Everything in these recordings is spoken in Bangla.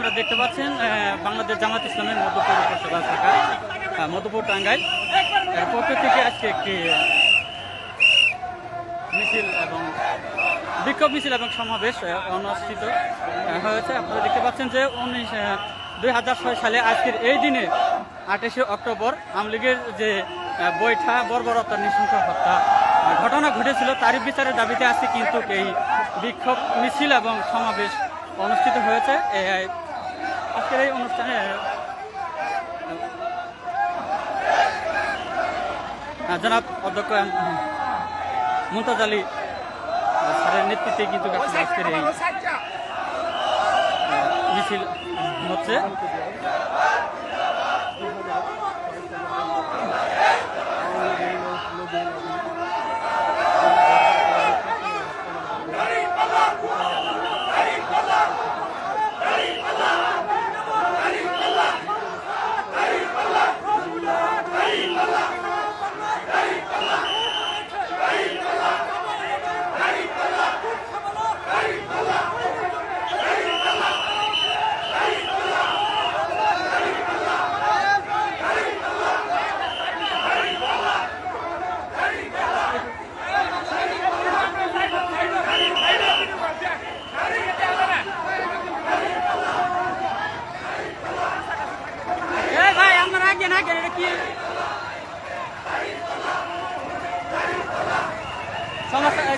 আপনারা দেখতে পাচ্ছেন বাংলাদেশ জামাত ইসলামের মধ্যপুর উপজেলা শাখা মধ্যপুর টাঙ্গাইল এর পক্ষ থেকে আজকে একটি মিছিল এবং বিক্ষোভ মিছিল এবং সমাবেশ অনুষ্ঠিত হয়েছে। আপনারা দেখতে পাচ্ছেন যে 2006 সালে আজকের এই দিনে 28শে অক্টোবর আওয়ামী লীগের যে বৈঠা বর্বরতা নৃশংস হত্যা ঘটনা ঘটেছিল তারই বিচারের দাবিতে আজকে কিন্তু এই বিক্ষোভ মিছিল এবং সমাবেশ অনুষ্ঠিত হয়েছে। আজকের এই অনুষ্ঠানে জনাব অধ্যক্ষ মুমতাজ আলী স্যারের নেতৃত্বে কিন্তু আজকের এই মিছিল হচ্ছে।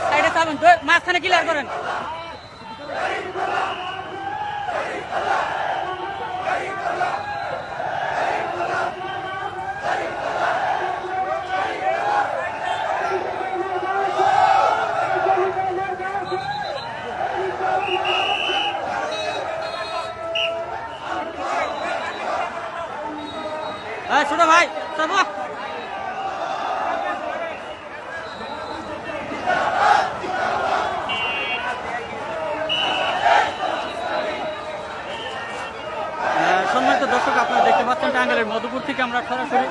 সাইডে চাবেন মাঝখানে ক্লিয়ার করেন। ছোট ভাই সম্মানিত দর্শক, আপনারা দেখতে পাচ্ছেন টাঙ্গাইলের মধুপুর থেকে আমরা সরাসরি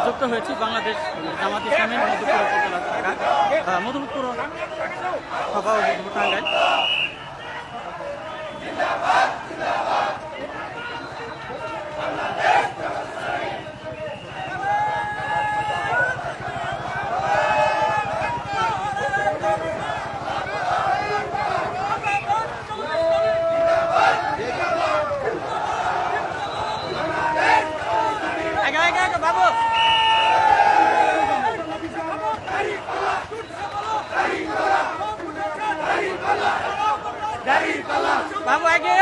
যুক্ত হয়েছি বাংলাদেশ জামাত ইসলামের মধুপুর উপজেলা শাখা মধুপুর সভা ও মধুপুর টাঙ্গাইল। বাবু আগে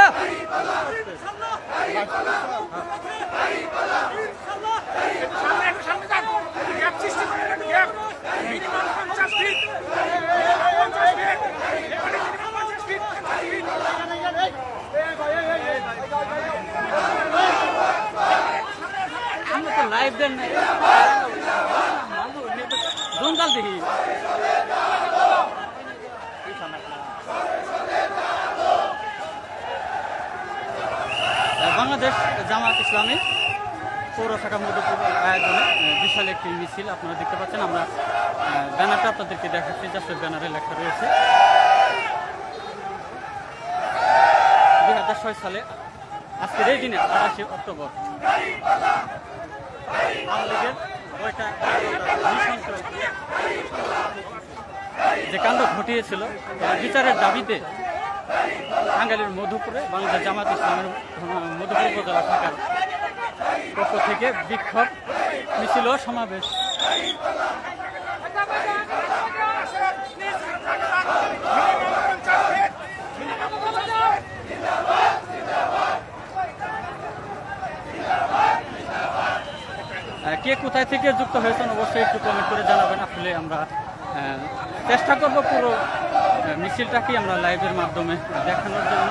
লাইভ দেন জঞ্জাল দেখি। বাংলাদেশ জামাত ইসলামী পৌর শাখা মধুপুর আয়োজনে বিশাল একটি মিছিল আপনারা দেখতে পাচ্ছেন। আমরা ব্যানারটা আপনাদেরকে দেখাচ্ছি, জাস্ট ব্যানারে লেখা রয়েছে 2006 সালে আজকের এই দিনে 28শে অক্টোবর আওয়ামী লীগের বৈঠা যে কাণ্ড ঘটিয়েছিল বিচারের দাবিতে টাঙ্গাইলের মধুপুরে বাংলাদেশ জামাত ইসলামের মধুপুর উপজেলা শাখার পক্ষ থেকে বিক্ষোভ মিছিল ও সমাবেশ। কে কোথায় থেকে যুক্ত হয়েছেন অবশ্যই একটু কমেন্ট করে জানাবেন। আসলে আমরা চেষ্টা করব পুরো মিছিলটাকে আমরা লাইভের মাধ্যমে দেখানোর জন্য।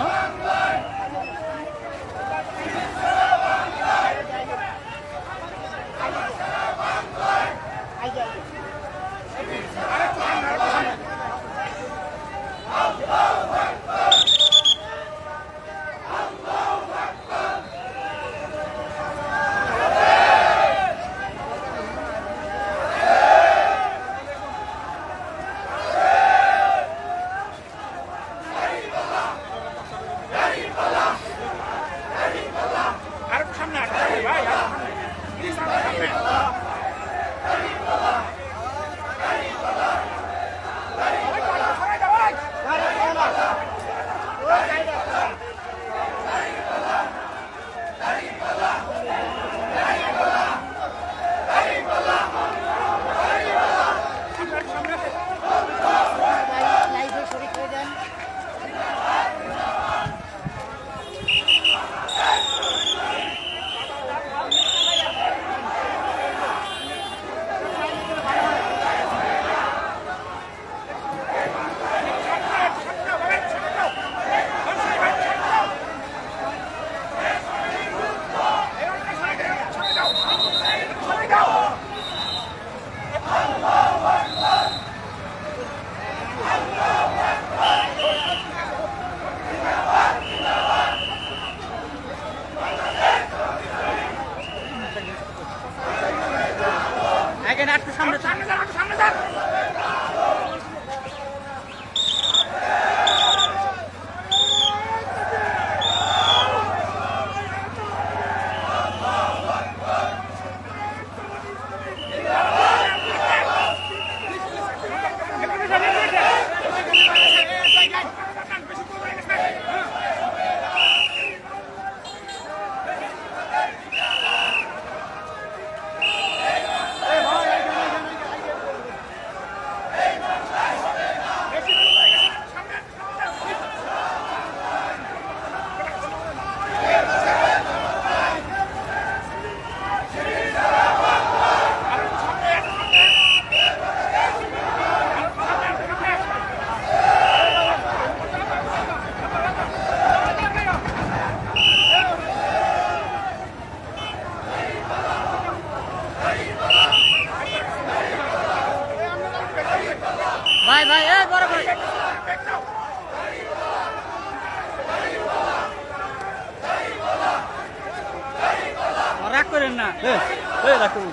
রাগ করেন না। রাগ করবো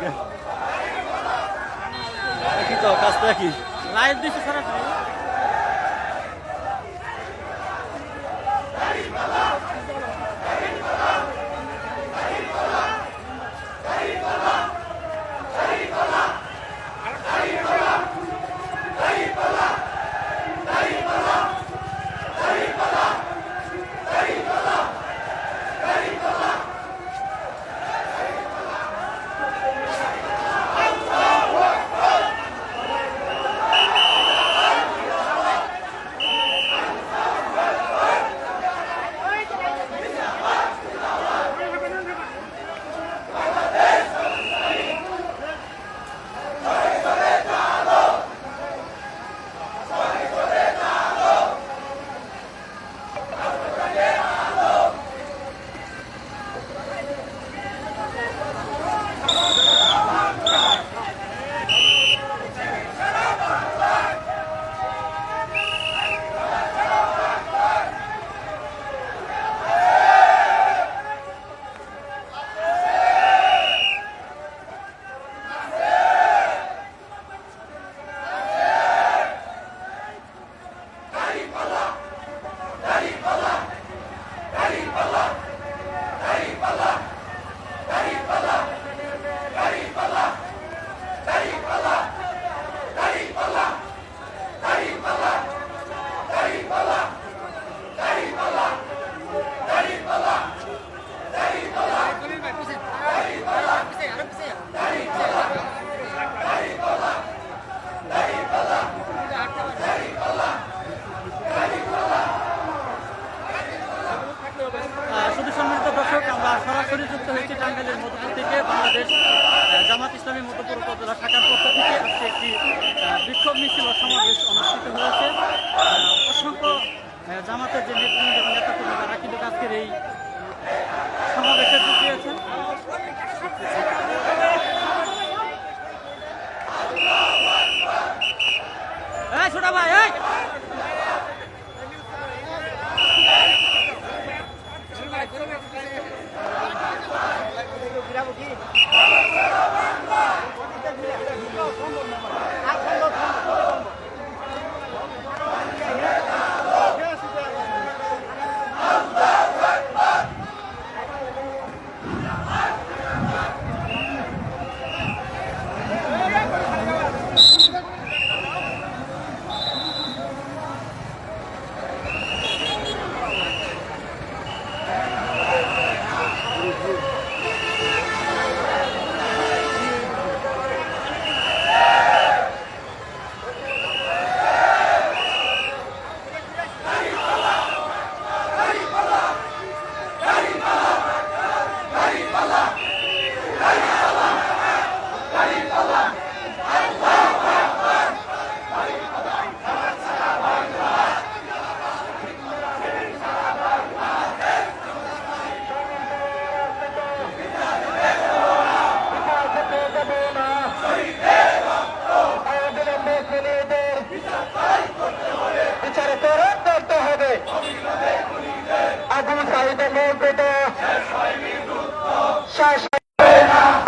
কি তো কাজটা কি লাইভ দিচ্ছে সরাসরি। শুধু সম্মানিত দর্শক, আমরা সরাসরি যুক্ত হয়েছি টাঙ্গাইলের মধুপুর থেকে। বাংলাদেশ জামাত ইসলামী মধুপুর উপজেলা শাখার পক্ষ থেকে আজকে একটি বিক্ষোভ মিছিল ও সমাবেশ অনুষ্ঠিত হয়েছে। অসংখ্য জামাতের যে নেতৃবৃন্দ এবং নেতাকর্মী তারা কিন্তু আজকের এই সমাবেশে যোগ দিয়েছেন। ছোট ভাই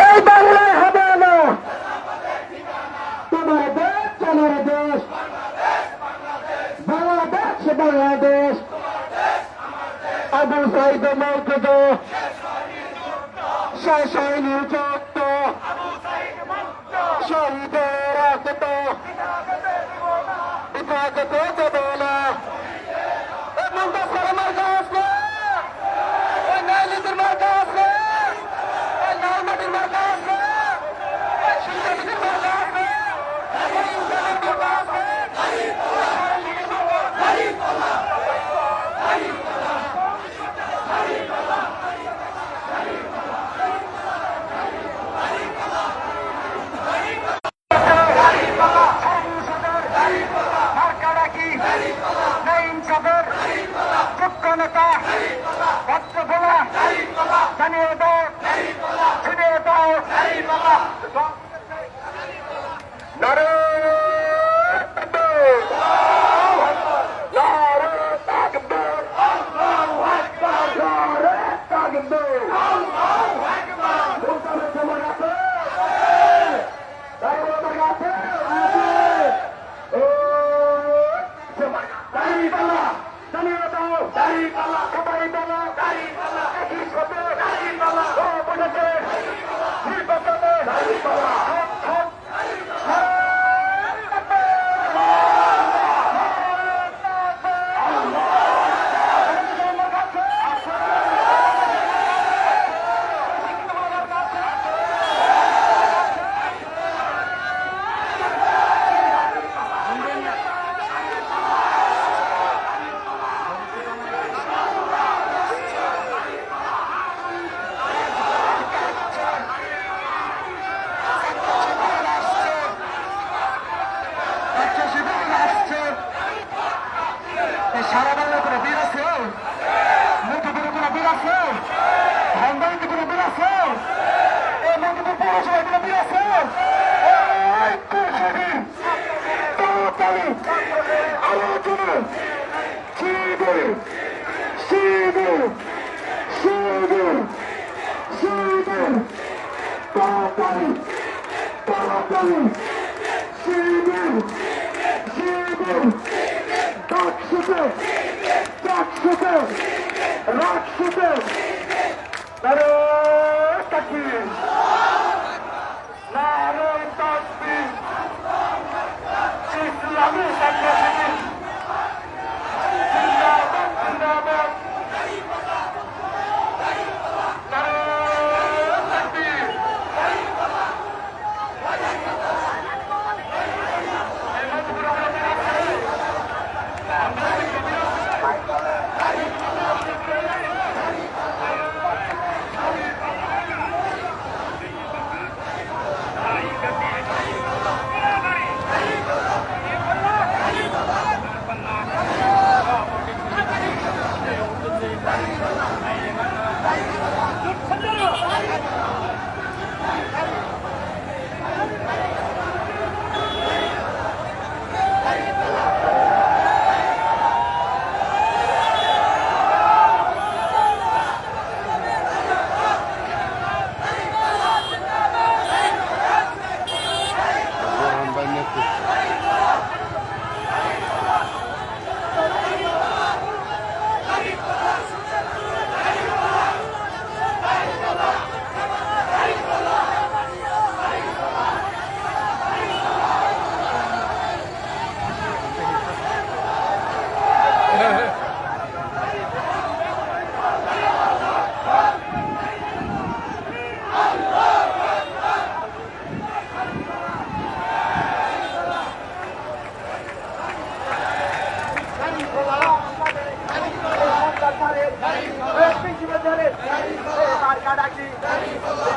এই বাংলায় হবে না তোমার দেশ চলার দেশ, বাংলাদেশ বাংলাদেশ, আবু সাইদ মৌকুদ শেষ হয়নি যুক্ত, শহীদের রক্ত হেফাজতে দেব না। শিবির শিবির ডাকসুতে ডাকসুতে রাকসুতে নারে তাকবীর নারে তাকবীর ইসলামী সংগঠন জিন্দাবাদ জিন্দাবাদ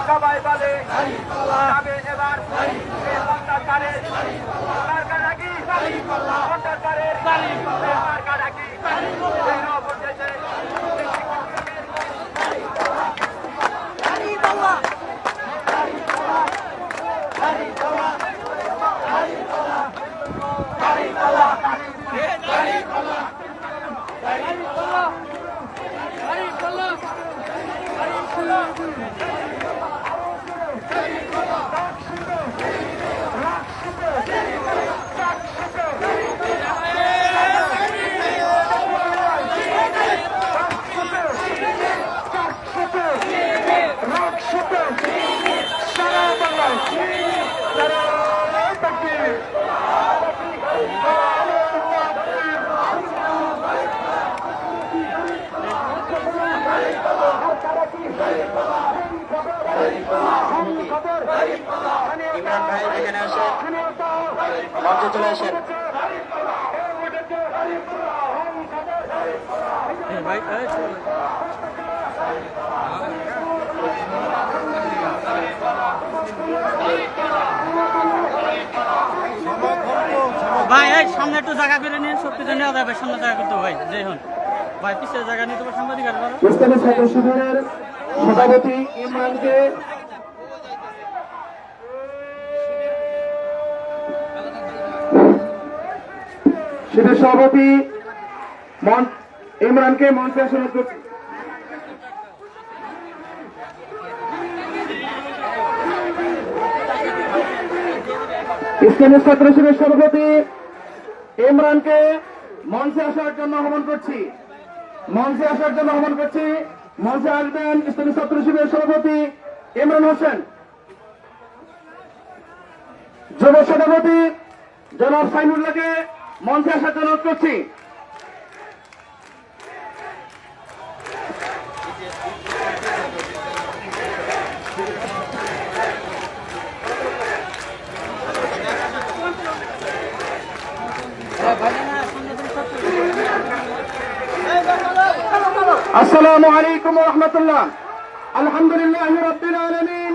সবাই বলে যাবে এবার সরকারের সরকারের ইমরান ভাই এখানে আসেন, মঞ্চে চলে আসেন। ভাই ভাই এই সামনে একটু জায়গা করে নিন, সব কিছু নেওয়া যাবে, সামনে জায়গা করতে ভাই যে হন ভাই পিছিয়ে জায়গা নিতে পারে সাংবাদিক আর ইসলামী ছাত্র শিবিরের সভাপতি ইমরানকে শিবির সভাপতি ইমরানকে মঞ্চে আসনে করছি। ইসলামী ছাত্র শিবিরের সভাপতি ইমরানকে মঞ্চে আসার জন্য আহ্বান করছি। মঞ্চে আসার জন্য আহ্বান করছি। মঞ্চে আসবেন ইসলামী ছাত্র শিবিরের সভাপতি ইমরান হোসেন। যুব সভাপতি জনাব সাইনুল্লাহকে মঞ্চে আসার জন্য অনুরোধ করছি। আসসালামু আলাইকুম ওয়া রাহমাতুল্লাহ। আলহামদুলিল্লাহি রাব্বিল আলামিন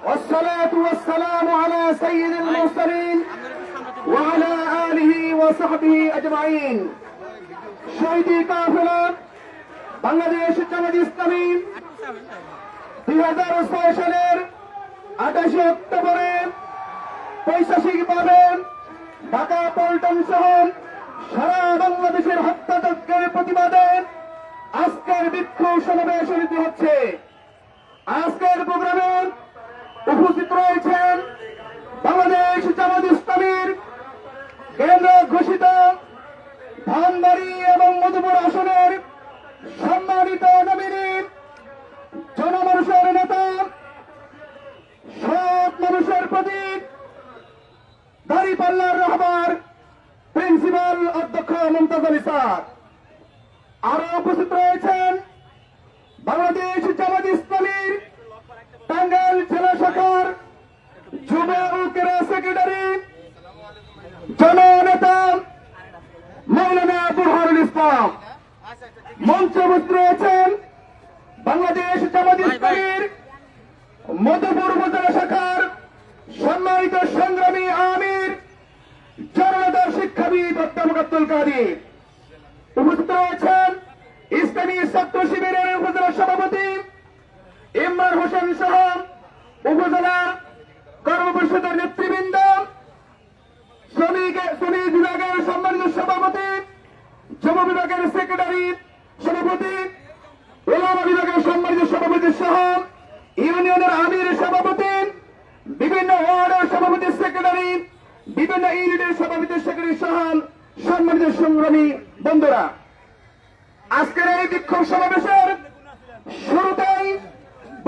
والصلاة والسلام على سيد المرسلين وعلى آله وصحبه أجمعين। শহীদি কাফেলা বাংলাদেশ জামাত ইসলামী 2006 সালের 28 অক্টোবরে পৈশাচিকভাবে ঢাকা পল্টন সহ সারা বাংলাদেশের হত্যাযজ্ঞের প্রতিবাদে আজকের বিক্ষোভ সমাবেশ অনুষ্ঠিত হচ্ছে। আজকের প্রোগ্রামে উপস্থিত রয়েছেন বাংলাদেশ ঘোষিত ধানবাড়ি এবং মধুপুর আসনের সম্মানিত নমিনী জনমানুষের নেতা সৎ মানুষের প্রতীক দাঁড়িপাল্লার রহবার প্রিন্সিপাল অধ্যক্ষ মমতাজ আলী স্যার। আরো উপস্থিত রয়েছেন বাংলাদেশ জামাত ইসলামীর টাঙ্গাইল জেলা শাখার যুব ও ক্রীড়া সেক্রেটারি জননেতা মৌলানা বুরহানুল ইসলাম। মঞ্চে উপস্থিত রয়েছেন বাংলাদেশ জামাত ইসলামীর মধুপুর উপজেলা শাখার সম্মানিত সংগ্রামী আমির জননেতা শিক্ষাবিদ অধ্যাপক আব্দুল কাদের। উপস্থিত রয়েছেন ইসলামী ছাত্র শিবিরের উপজেলা সভাপতি ইমরান হোসেন সহ উপজেলা কর্মপরিষদের নেতৃবৃন্দ, শ্রমিক বিভাগের সম্মানিত সভাপতি, যুব বিভাগের সেক্রেটারি সভাপতি, ওলামা বিভাগের সম্মানিত সভাপতি সহ ইউনিয়নের আমির সভাপতি, বিভিন্ন ওয়ার্ডের সভাপতি সেক্রেটারি, বিভিন্ন ইউনিটের সভাপতি সেক্রেটারি সহ সম্মানিত সংগ্রামী বন্ধুরা, আজকের এই বিক্ষোভ সমাবেশের শুরুতেই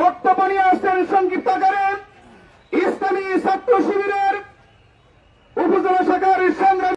বক্তব্য নিয়ে আসছেন সংক্ষিপ্ত আকারে ইসলামী ছাত্র শিবিরের উপজেলা শাখার সংগ্রামী